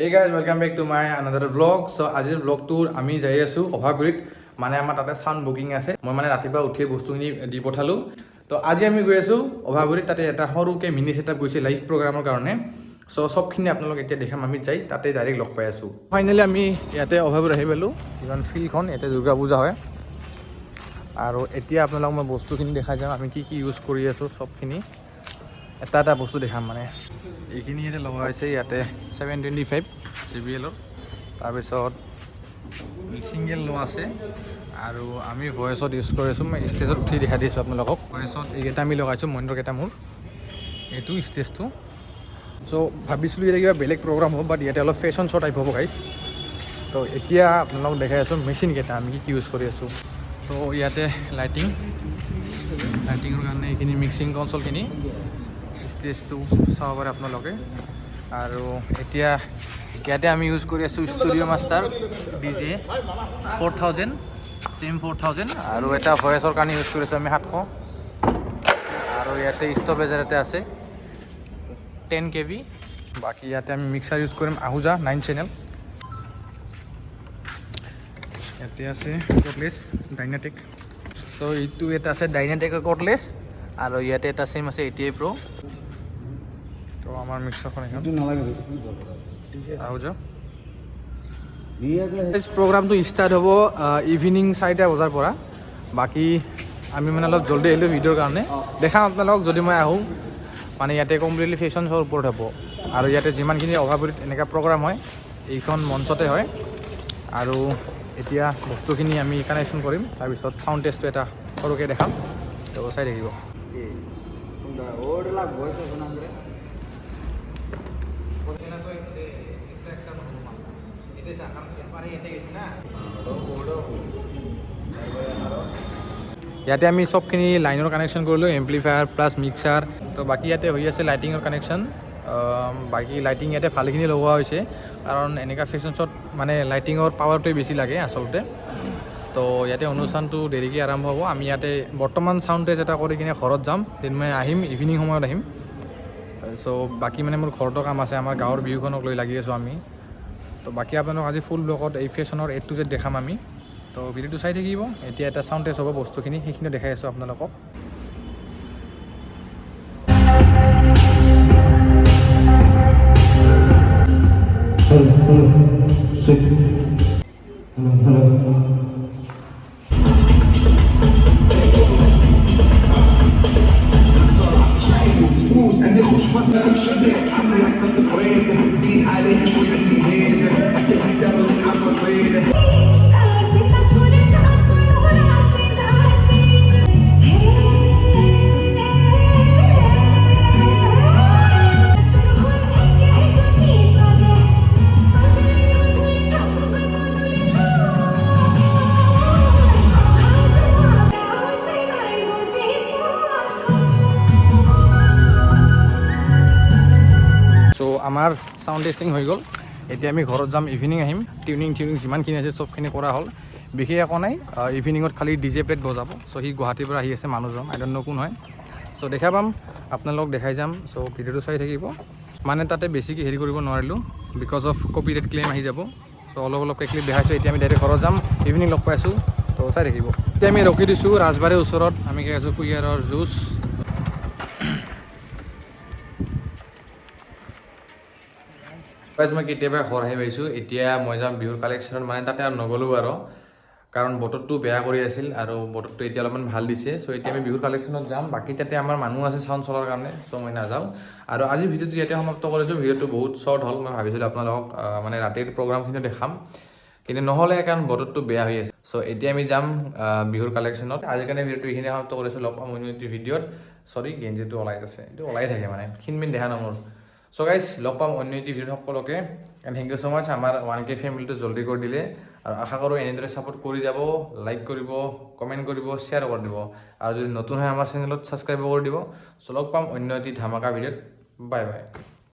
Hey guys, welcome back to my another vlog. So আজিৰ vlogটোৰ আমি যাই আছো অভাগুৰিত মানে আমাৰ তাতে সাউন্ড বুকিং আছে মই মানে ৰাতিপুৱা উঠি বস্তুখিনি দি পঠালো তো আজি আমি গৈ আছো অভাগুৰিত তাতে এটা সৰুকে মিনি সেটআপ গৈছে লাইভ প্ৰগ্ৰামৰ কাৰণে সো সবখিনি আপোনালোক এতিয়া দেখাম আমি যাই তাতে ডাইৰেক্ট লগ পাই আছো ফাইনালি আমি ইয়াতে অভাগুৰি আহি পালো ইমান ফিলখন ইয়াতে দুৰ্গা পূজা হয় আৰু এতিয়া আপোনালোক মই বস্তুখিনি দেখাই যাম আমি কি কি ইউজ কৰি আছো সবখিনি এটা বস্তু দেখাম মানে এইখিনি ইয়াতে লগা হৈছে ইয়াতে 725 JBL তাৰপিছত সিঙ্গেল লো আছে আৰু আমি ভয়েসত ইউজ কৰিছো মই ষ্টেজত উঠি দেখা দিছো আপোনালোকক ভয়েসত এইটা আমি লগাইছো মনিটৰ কেটা মোৰ এটো ষ্টেজটো সো ভাবিছিলো এটা কিবা বেলেগ প্ৰগ্ৰাম হ'ব বাট ইয়াতে অলপ ফেশন শো টাইপ হ'ব গাইস তো এতিয়া আপোনালোকক দেখাই আছো মেচিন কেটা আমি কি ইউজ কৰি আছো তো ইয়াতে লাইটিংৰ কাৰণে এইখিনি মিক্সিং কনসোল খিনি ষ্টেজটো চাব পাৰে আপোনালোকে আৰু এতিয়া ইয়াতে আমি ইউজ কৰি আছো ষ্টুডিও মাষ্টাৰ DJ 4000 সেম 4000 আৰু এটা ভয়েসৰ কাৰণে ইউজ কৰিছো আমি 700 আৰু ইয়াতে ষ্টপেজাৰ এটা আছে 10 KB বাকি ইয়াতে আমি মিক্সাৰ ইউজ কৰিম আহুজা 9 চেনেল ইয়াতে আছে কৰ্ডলেছ ডাইনাটেক তো এইটো এটা আছে ডাইনাটেকৰ কৰ্ডলেছ আৰু ইয়াতে এটা সেম আছে 80 Pro তো আমাৰ মিক্সাৰখন এখন আহুজা এই প্ৰোগ্ৰামটো স্টাৰ্ট হব ইভিনিং 4টা বজাৰ পৰা বাকি আমি মানে অলপ জলদি আহিলো ভিডিওৰ কাৰণে দেখাম আপোনালোকক যদি মই আহো মানে ইয়াতে কমপ্লিটলি ফেশন শোৰ ওপৰত হ'ব আৰু ইয়াতে যিমানখিনি অভাগুৰিত এনেকা প্ৰগ্ৰাম হয় এইখন মঞ্চতে হয় আৰু এতিয়া বস্তুখিনি আমি কানেকশ্যন কৰিম তাৰপিছত সাউন্ড টেষ্টটো এটা সৰুকৈ দেখাম তো চাই থাকিব ওডলা ভয়েস শোনা করে ওখানে তো এক্সট্রাকশন হলো মালা এটা জানা পারে এটা গেছে না ওডো ইয়াতে আমি সবখিনি লাইনৰ কানেকশ্যন কৰিলো এম্প্লিফায়াৰ প্লাস মিক্সাৰ তো বাকি ইয়াতে হৈ আছে লাইটিংৰ কানেকশ্যন বাকি লাইটিং ইয়াতে ভালখিনি লগোৱা হৈছে কাৰণ এনেকা ফেশন শ্বট মানে লাইটিংৰ পাৱাৰটো বেছি লাগে আসলতে তো ইয়াতে অনুষ্ঠানটো দেৰিকৈ আৰম্ভ হ'ব আমি ইয়াতে বৰ্তমান সাউন্ড টেষ্ট এটা কৰি কিনে ঘৰত যাম দেন মই আহিম ইভিনিং সময়ত আহিম সো বাকি মানে মোৰ ঘৰতো কাম আছে আমাৰ গাঁৱৰ বিহুখনক লৈ লাগি আছো আমি তো বাকি আপোনালোক আজি ফুল ব্লগত এই ফেশনৰ A to Z দেখাম আমি তো ভিডিওটো চাই থাকিব এতিয়া এটা সাউন্ড টেষ্ট হ'ব বস্তুখিনি সেইখিনি দেখাই আছো আপোনালোকক আমাৰ সাউন্ড টেস্টিং হৈ গ'ল এতিয়া আমি ঘৰত যাম ইভিনিং আহিম টিউনিং যিমানখিনি আছে সবখিনি কৰা হ'ল বিশেষ একো নাই ইভিনিঙত খালি DJ প্লেট বজাব সো হি গুৱাহাটীৰ পৰা আহি আছে মানুহজন আই ডোন্ট নো কোন হয় সো দেখা পাম আপোনালোক দেখাই যাম সো ভিডিওটো চাই থাকিব মানে তাতে বেছিকৈ হেৰি কৰিব নোৱাৰিলোঁ বিকজ অফ কপিৰাইট ক্লেইম আহি যাব সো অলপ ক্লিপ দেখাইছোঁ এতিয়া আমি ডাইৰেক্ট ঘৰত যাম ইভিনিং লগ পাইছোঁ তো চাই থাকিব এতিয়া আমি ৰখি দিছোঁ ৰাজবাৰীৰ ওচৰত আমি খাই আছোঁ কুঁহিয়াৰৰ জুচ মই কেতিয়াবা ঘৰ আহি পাইছোঁ এতিয়া মই যাম বিহুৰ কালেকশ্যনত মানে তাতে আৰু নগ'লোঁ আৰু কাৰণ বতৰটো বেয়া কৰি আছিল আৰু বতৰটো এতিয়া অলপমান ভাল দিছে চ' এতিয়া আমি বিহুৰ কালেকশ্যনত যাম বাকী তাতে আমাৰ মানুহ আছে চাউণ্ড চলাৰ কাৰণে চ' মই নাযাওঁ আৰু আজি ভিডিঅ'টো ইয়াতে সমাপ্ত কৰিছোঁ ভিডিঅ'টো বহুত শ্বৰ্ট হ'ল মই ভাবিছিলোঁ আপোনালোকক মানে ৰাতিৰ প্ৰগ্ৰামখিনি দেখাম কিন্তু নহ'লে কাৰণ বতৰটো বেয়া হৈ আছে চ' এতিয়া আমি যাম বিহুৰ কালেকশ্যনত আজিৰ কাৰণে ভিডিঅ'টো এইখিনি সমাপ্ত কৰিছোঁ লগ পাম অন্য এটি ভিডিঅ'ত চৰি গেঞ্জিটো ওলাই আছে এইটো ওলাই থাকে মানে ক্ষীণমিন দেখা নমৰ সো গাইজ লগ পাম অন্য এটি ভিডিঅ' সকলোকে এণ্ড থেংক ইউ ছ' মাছ আমাৰ 1K ফেমিলিটো জলদি কৰি দিলে আৰু আশা কৰোঁ এনেদৰে ছাপোৰ্ট কৰি যাব লাইক কৰিব কমেণ্ট কৰিব শ্বেয়াৰ কৰি দিব আৰু যদি নতুন হয় আমাৰ চেনেলত ছাবস্ক্ৰাইব কৰি দিব চ' লগ পাম অন্য এটি ধামাকা ভিডিঅ'ত বাই বাই